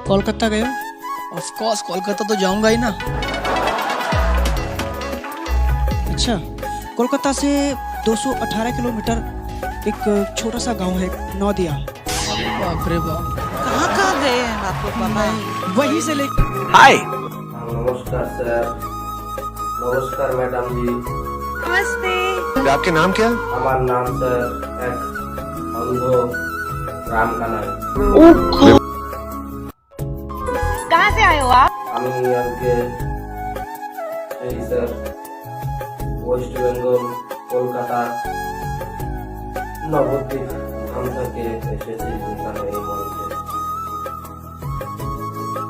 कोलकाता गए हो? Of course Kolkata तो जाऊंगा ही ना। अच्छा, कोलकाता से 218 किलोमीटर एक छोटा सा गांव है नौदिया। बाप रे बाप। कहाँ कहाँ गए हैं आप लोग बाबा? वहीं से ले हाय नमस्कार सर। नमस्कार मैडम जी। नमस्ते। आपके नाम क्या? আমার নাম স্যার এক অন্ধ রাম কানাই। कहाँ से आए हो आप? আমি আজকে এই স্যার ওয়েস্ট বেঙ্গল কলকাতা নবদ্বীপ ধাম থেকে এসেছি এখানে এই মঞ্চে।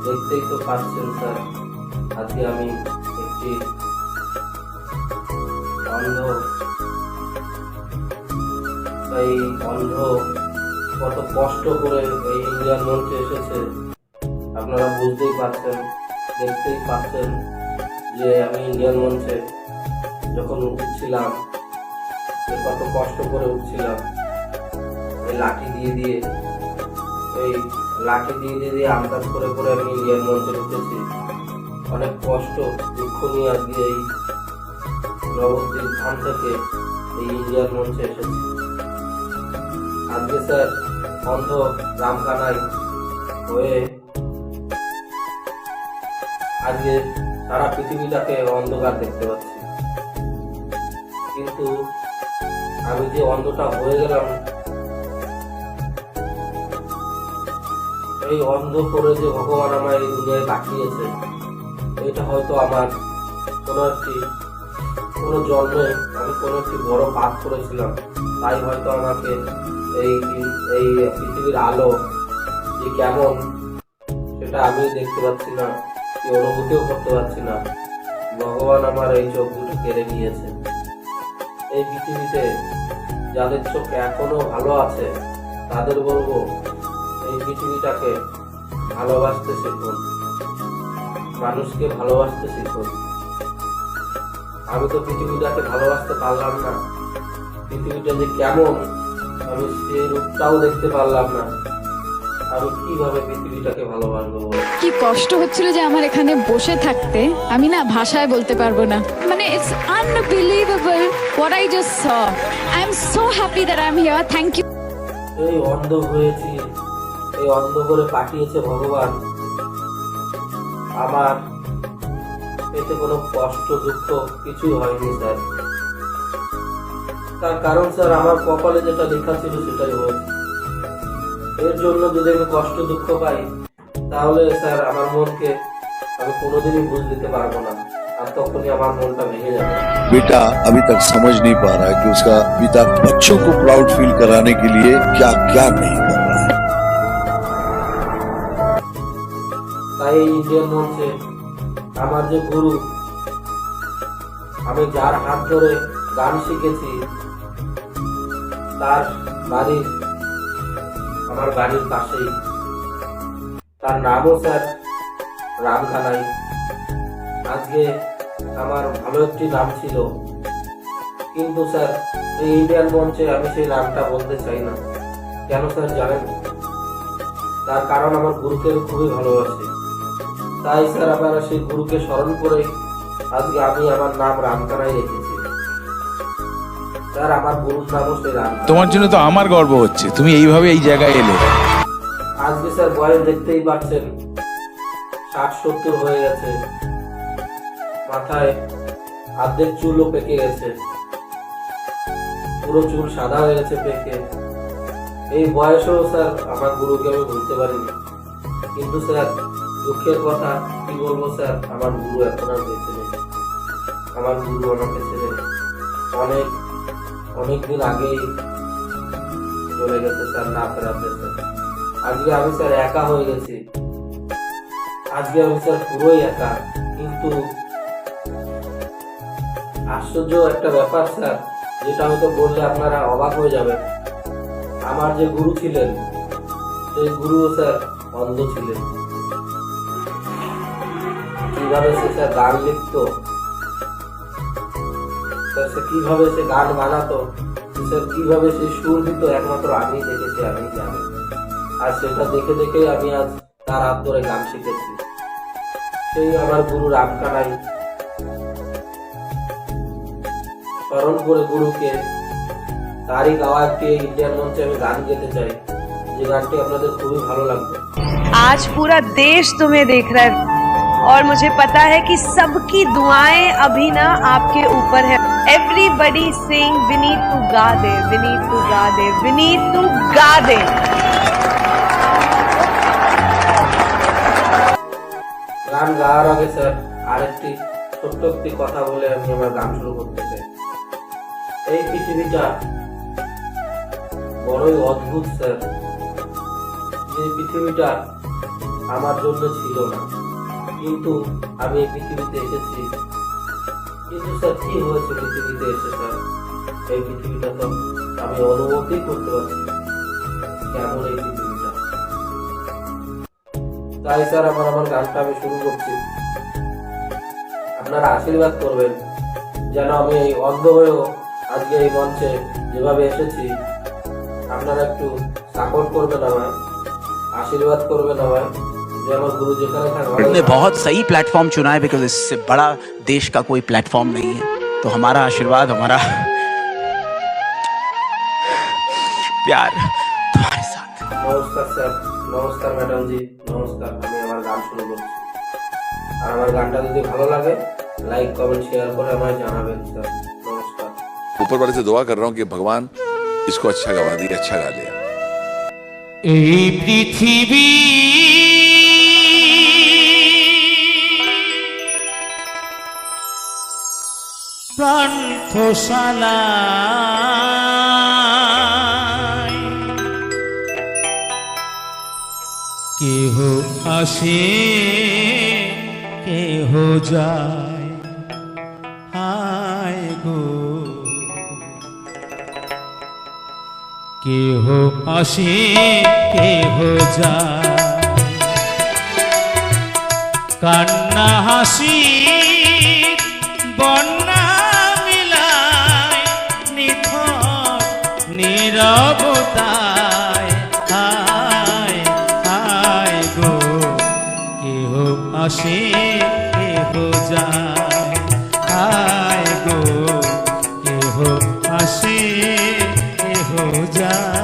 দেখতেই তো পাচ্ছেন স্যার, আজকে আমি একটি অন্ধ, এই অন্ধ কত কষ্ট করে এই ইন্ডিয়ান মঞ্চে এসেছে আপনারা বুঝতেই পারছেন, দেখতেই পাচ্ছেন যে আমি ইন্ডিয়ান মঞ্চে যখন উঠছিলাম যে কত কষ্ট করে উঠছিলাম। এই লাঠি দিয়ে দিয়ে আন্দাজ করে করে আমি ইন্ডিয়ান মঞ্চে উঠেছি। অনেক কষ্ট দুঃখ নিয়ে আজকে এই নবদ্বীপ ধাম থেকে এই ইন্ডিয়ান মঞ্চে এসেছি। আজকে স্যার অন্ধ রামকানাই হয়ে আজকে সারা পৃথিবীটাকে অন্ধকার দেখতে পাচ্ছি, কিন্তু আমি যে অন্ধটা হয়ে গেলাম, এই অন্ধ করে যে ভগবান আমার এই দুনিয়ায় পাঠিয়েছে, এটা হয়তো আমার কোনো জন্মে আমি কোনো একটি বড় পাপ করেছিলাম, তাই হয়তো আমাকে এই এই পৃথিবীর আলো যে কেমন সেটা আমি দেখতে পাচ্ছি না, কি অনুভূতিও করতে পারছি না। ভগবান আমার এই চোখ দুটো কেড়ে নিয়েছে। এই পৃথিবীতে যাদের চোখ এখনো ভালো আছে তাদের বলবো এই পৃথিবীটাকে ভালোবাসতে শিখুন, মানুষকে ভালোবাসতে শিখুন। আমি তো পৃথিবীটাকে ভালোবাসতে পারলাম না, পৃথিবীটা যে কেমন আমি সেই রূপটাও দেখতে পারলাম না, আমি কিভাবে পৃথিবীটাকে ভালোবাসবো? কি কষ্ট হচ্ছিল যে আমার এখানে বসে থাকতে, আমি না ভাষায় বলতে পারবো না। মানে it's unbelievable what I just saw. I am so happy that I am here. Thank you. এই অন্ধ হয়েছি, এই অন্ধ করে পাঠিয়েছে ভগবান। আমার এতে কোনো কষ্ট দুঃখ কিছুই হয়নি স্যার। তার কারণ স্যার আমার কপালে যেটা লেখা ছিল সেটাই হয়েছে। এর জন্য যদি আমি কষ্ট দুঃখ পাই তাহলে স্যার আমার মনকে আমি কোনোদিনই বুঝ দিতে পারবো না, আর তখনই আমার মনটা ভেঙে যাবে। बेटा अभी तक समझ नहीं पा रहा है कि उसका पिता बच्चों को प्राउड फील कराने के लिए क्या क्या नहीं कर रहा है। তাই এই ইন্ডিয়ান মঞ্চে আমার যে গুরু, আমি যার হাত ধরে গান শিখেছি, তার বাড়ির আমার বাড়ির পাশেই, তার নামও স্যার রামকানাই। আজকে আমার ভালো একটি নাম ছিল, কিন্তু স্যার এই ইন্ডিয়ান মঞ্চে আমি সেই নামটা বলতে চাই না। কেন স্যার জানেন? তার কারণ আমার গুরুকে খুবই ভালোবাসি, তাই স্যার আপনারা সেই গুরুকে স্মরণ করে আজকে আমি আমার নাম রামকানাই রেখেছি। স্যার আমার গুরুর নামও সেই রাম। তোমার জন্য তো আমার গর্ব হচ্ছে, তুমি এইভাবে এই জায়গায় এলে। আজকে স্যার বয়স দেখতেই পাচ্ছেন 60-70 হয়ে গেছে, মাথায় অর্ধেক চুলও পেকে গেছে, পুরো চুল সাদা হয়ে গেছে পেকে। এই বয়সেও স্যার আমার গুরুকে আমি ভুলতে পারিনি, কিন্তু স্যার দুঃখের কথা কি বলবো স্যার, আমার গুরু এখন আর বেঁচে নেই। আমার গুরু আমাকে ছেড়ে অনেক দিন আগেই চলে গেছে স্যার, না ফেরাতে স্যার। আজকে আমি স্যার একা হয়ে গেছি, আজকে আমি স্যার পুরোই একা। কিন্তু আশ্চর্য একটা ব্যাপার স্যার, যেটা হয়তো বললে আপনারা অবাক হয়ে যাবেন। আমার যে গুরু ছিলেন সেই গুরু স্যার অন্ধ ছিলেন। কিভাবে সে স্যার গান লিখতো, সে কিভাবে সে গান বানাতো, স্যার কিভাবে সে সুর দিত, একমাত্র আমি দেখেছি, আমি জানি। আর সেটা দেখে দেখে আমি আজ তার হাত ধরে গান শিখেছি। সেই আমার গুরু রামকানাই স্মরণ করে গুরুকে তারই গাওয়া একটি ইন্ডিয়ান মঞ্চে আমি গান গেতে চাই, যে গানটি আপনাদের খুবই ভালো লাগবে। आज पूरा देश तुम्हें देख रहा है और मुझे पता है कि सबकी दुआएं अभी ना आपके ऊपर है। एवरीबडी सिंग विनीत तू गा दे, विनीत तू गा दे, विनीत तू गा दे। গান গাওয়ার আগে স্যার আরেকটি ছোট্ট একটি কথা বলে আমি আমার গান শুরু করতে চাই। এই পৃথিবীটা বড়ই অদ্ভুত স্যার। এই পৃথিবীটা আমার জন্য ছিল না, কিন্তু আমি এই পৃথিবীতে এসেছি। কিন্তু স্যার কি হয়েছে পৃথিবীতে এসে স্যার? এই পৃথিবীটা তো আমি অনুভূতি করতে পারছি কেমন এই পৃথিবীটা। তাই স্যার আমার গানটা আমি শুরু করছি। আপনারা আশীর্বাদ করবেন যেন আমি এই অন্ধ হয়েও আজকে এই মঞ্চে যেভাবে এসেছি, আপনারা একটু সাপোর্ট করবেন আমায়, आशीर्वाद করবেন আমায়, যে আমার গুরু যেখানে থাকবে। ने बहुत सही प्लेटफॉर्म चुना है बिकॉज इससे बड़ा देश का कोई प्लेटफॉर्म नहीं है, तो हमारा आशीर्वाद, हमारा प्यार तुम्हारे साथ। নমস্কার স্যার, নমস্কার ম্যাডাম জি, নমস্কার। আমি আমার গান শুরু করছি। আর আমার গানটা যদি ভালো লাগে লাইক কমেন্ট শেয়ার করে আমায় জানাবেন স্যার। নমস্কার। ऊपर वाले से दुआ कर रहा हूँ कि भगवान इसको अच्छा गवा दिए, अच्छा गा ले। এই পৃথিবী প্রান্তশালা কেহ আসে কেহ যায়, হায় গো কেহ আসে কেহ যায়, কান্না হাসি বন্যা মিলায়, নিথর নীরবতায়, হায় হায় গো কেহ আসে কেহ যায়, হায় গো কেহ আসে কেহ যায়।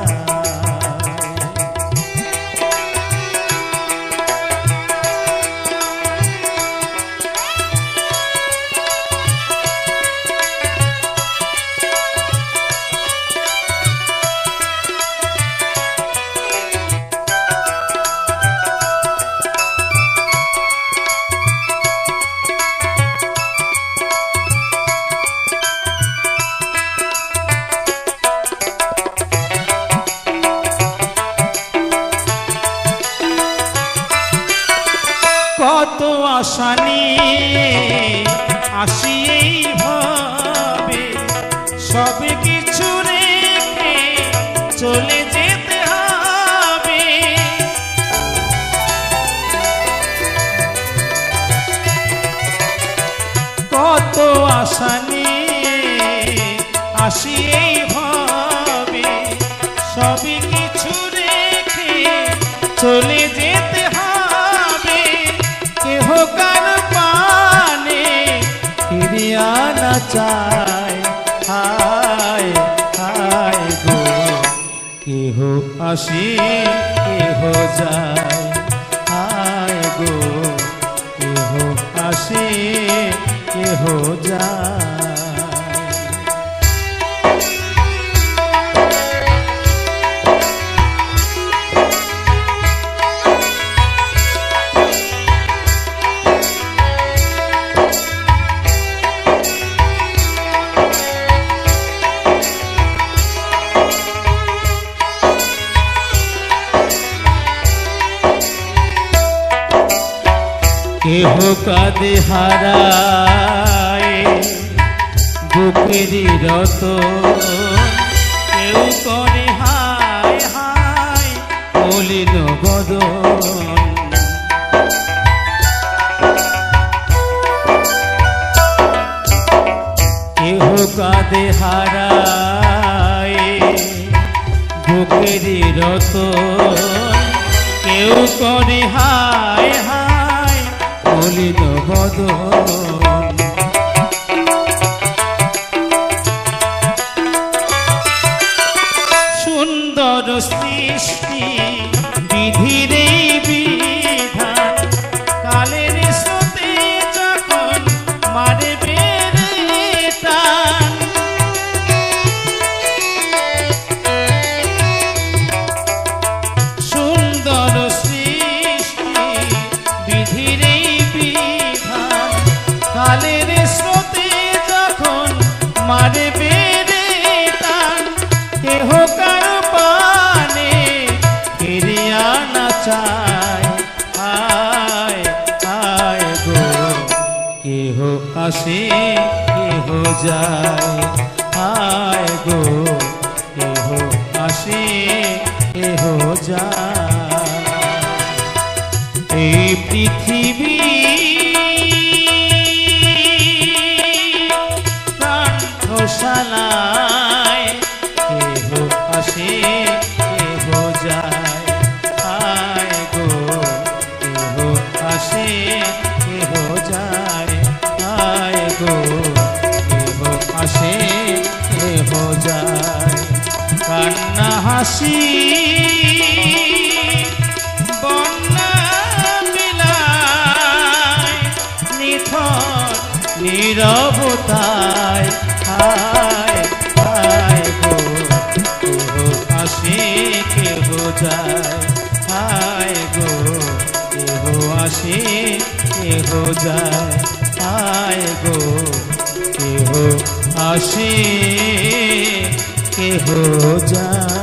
কত আশা নিয়ে আসি এই ভাবে, সব কিছু রেখে চলে যেতে হবে। কত আশা নিয়ে আসি এই ভাবে, সব কিছু রেখে চলে যেতে হবে। কেহ কান পানে ফিরিয়া না চায়, হায় হায় গো কেহ আসে কেহ যায়, হায় গো কেহ আসে কেহ যায়। কেহ কাঁদে হারায় বুকেরই রতন, কেউ করে হায় হায় মলিন বদন। কেহ কাঁদে হারায় বুকেরই রতন, কেউ করে হায় হায় মলিন বদন সুন্দর সৃষ্টি বিধির এই বিধান কালের স্রোতে যখন মারে বেড়ে টান সুন্দর সৃষ্টি বিধির এই বিধান কালের স্রোতে যখন মারে বেড়ে টান কেহ কারো পানে ফিরে আনা চায় আয় আয় গো কেহ আসে কেহ যায় আয় গো কেহ আসে কেহ যায় এই পৃথিবী প্রাণশালায় কেহ আসে কেহ যায় আয় গো কেহ আসে কেহ যায় আয় গো কেহ আসে কেহ যায় কান্না হাসি বন্যা মিলায় নিথর নীরবতায় হায় হায় গো কেহ আসে কেহ যায় হায় গো কেহ আসে কেহ যায় হায় গো কেহ আসে কেহ যায়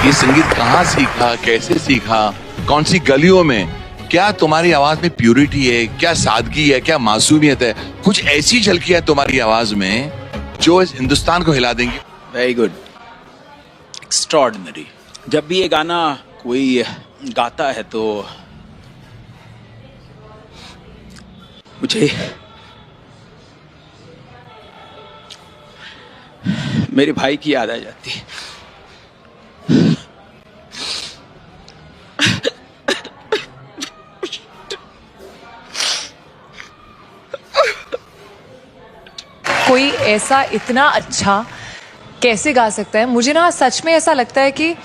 ये संगीत कहाँ सीखा, कैसे सीखा, कौन सी गलियों में? क्या तुम्हारी आवाज में प्यूरिटी है, क्या सादगी है, क्या मासूमियत है? कुछ ऐसी झलकियां तुम्हारी आवाज में जो इस हिंदुस्तान को हिला देंगी। Very good, extraordinary. जब भी ये गाना कोई गाता है तो मुझे मेरे भाई की याद आ जाती है। कोई ऐसा इतना अच्छा कैसे गा सकता है? मुझे ना सच में ऐसा लगता है कि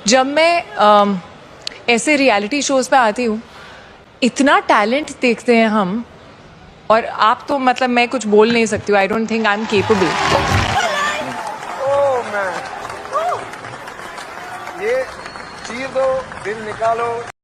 जब मैं ऐसे रियलिटी शोज पे आती हूँ, इतना टैलेंट देखते हैं हम, और आप तो मतलब मैं कुछ बोल नहीं सकती हूँ। I don't think I am capable. ये चीर दो, दिल निकालो।